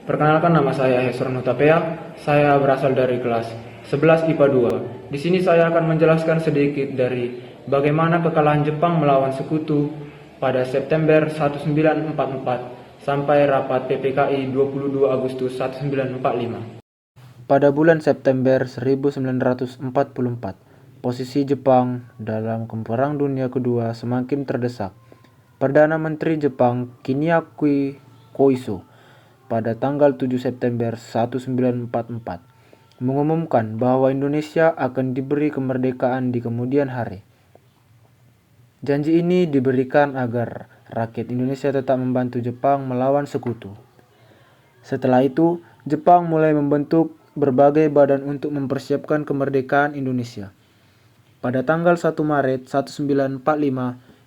Perkenalkan, nama saya Hesron Hutapea. Saya berasal dari kelas 11 IPA 2. Di sini saya akan menjelaskan sedikit dari bagaimana kekalahan Jepang melawan sekutu pada September 1944 sampai rapat PPKI 22 Agustus 1945. Pada bulan September 1944, posisi Jepang dalam Perang Dunia Kedua semakin terdesak. Perdana Menteri Jepang Kiniaki Koiso pada tanggal 7 September 1944 mengumumkan bahwa Indonesia akan diberi kemerdekaan di kemudian hari. Janji ini diberikan agar rakyat Indonesia tetap membantu Jepang melawan sekutu. Setelah itu, Jepang mulai membentuk berbagai badan untuk mempersiapkan kemerdekaan Indonesia. Pada tanggal 1 Maret 1945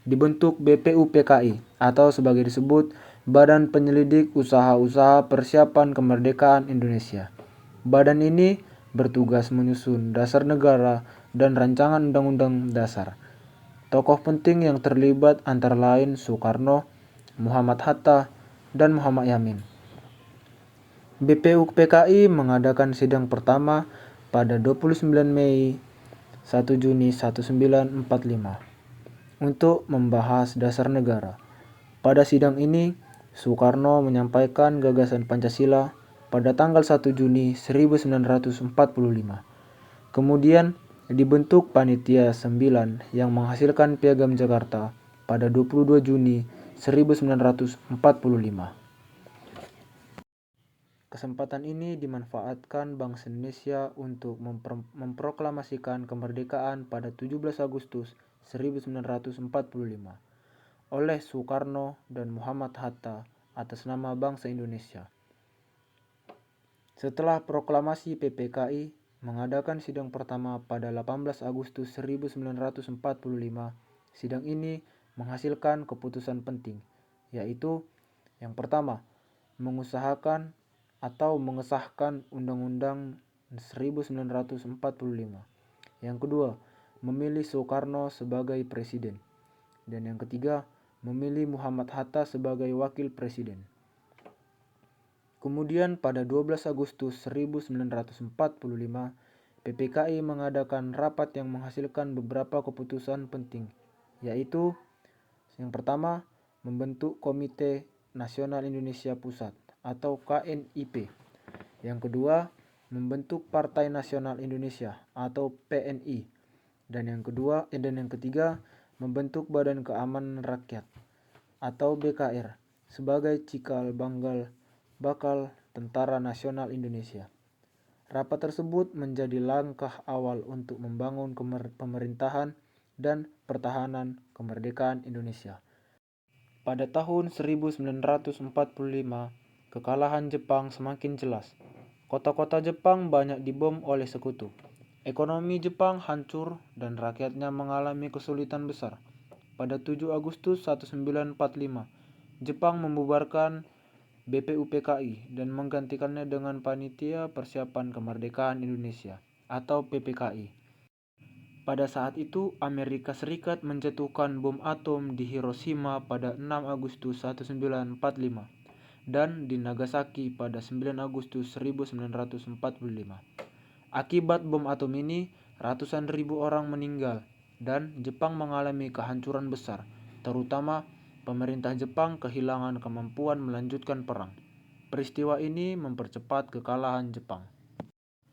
dibentuk BPUPKI atau sebagai disebut Badan Penyelidik Usaha-Usaha Persiapan Kemerdekaan Indonesia. Badan ini bertugas menyusun dasar negara dan rancangan undang-undang dasar. Tokoh penting yang terlibat antara lain Soekarno, Muhammad Hatta, dan Muhammad Yamin. BPUPKI mengadakan sidang pertama pada 29 Mei 1 Juni 1945 untuk membahas dasar negara. Pada sidang ini, Soekarno menyampaikan gagasan Pancasila pada tanggal 1 Juni 1945. Kemudian dibentuk Panitia 9 yang menghasilkan Piagam Jakarta pada 22 Juni 1945. Kesempatan ini dimanfaatkan bangsa Indonesia untuk memproklamasikan kemerdekaan pada 17 Agustus 1945 oleh Soekarno dan Muhammad Hatta atas nama bangsa Indonesia. Setelah proklamasi PPKI mengadakan sidang pertama pada 18 Agustus 1945, sidang ini menghasilkan keputusan penting, yaitu yang pertama, mengesahkan Undang-Undang 1945. Yang kedua, memilih Soekarno sebagai presiden. Dan yang ketiga, memilih Muhammad Hatta sebagai wakil presiden. Kemudian pada 12 Agustus 1945, PPKI mengadakan rapat yang menghasilkan beberapa keputusan penting, yaitu yang pertama, membentuk Komite Nasional Indonesia Pusat atau KNIP. Yang kedua, membentuk Partai Nasional Indonesia atau PNI. Dan yang ketiga, membentuk Badan Keamanan Rakyat atau BKR sebagai cikal bakal Tentara Nasional Indonesia. Rapat tersebut menjadi langkah awal untuk membangun pemerintahan dan pertahanan kemerdekaan Indonesia. Pada tahun 1945, kekalahan Jepang semakin jelas. Kota-kota Jepang banyak dibom oleh sekutu. Ekonomi Jepang hancur dan rakyatnya mengalami kesulitan besar. Pada 7 Agustus 1945, Jepang membubarkan BPUPKI dan menggantikannya dengan Panitia Persiapan Kemerdekaan Indonesia atau PPKI. Pada saat itu, Amerika Serikat menjatuhkan bom atom di Hiroshima pada 6 Agustus 1945 dan di Nagasaki pada 9 Agustus 1945. Akibat bom atom ini, ratusan ribu orang meninggal dan Jepang mengalami kehancuran besar, terutama pemerintah Jepang kehilangan kemampuan melanjutkan perang. Peristiwa ini mempercepat kekalahan Jepang.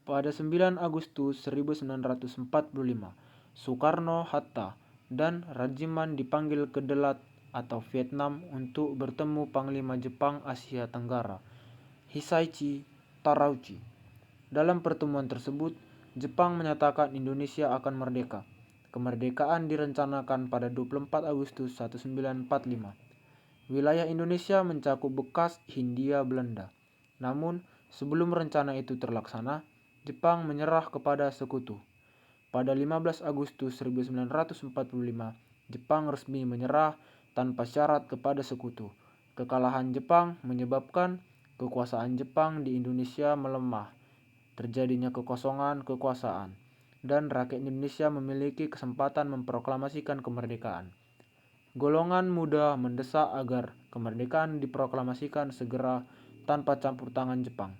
Pada 9 Agustus 1945, Soekarno, Hatta, dan Rajiman dipanggil ke Delat atau Vietnam untuk bertemu Panglima Jepang Asia Tenggara, Hisaichi Terauchi. Dalam pertemuan tersebut, Jepang menyatakan Indonesia akan merdeka. Kemerdekaan direncanakan pada 24 Agustus 1945. Wilayah Indonesia mencakup bekas Hindia Belanda. Namun, sebelum rencana itu terlaksana, Jepang menyerah kepada sekutu. Pada 15 Agustus 1945, Jepang resmi menyerah tanpa syarat kepada sekutu. Kekalahan Jepang menyebabkan kekuasaan Jepang di Indonesia melemah, terjadinya kekosongan kekuasaan, dan rakyat Indonesia memiliki kesempatan memproklamasikan kemerdekaan. Golongan muda mendesak agar kemerdekaan diproklamasikan segera tanpa campur tangan Jepang.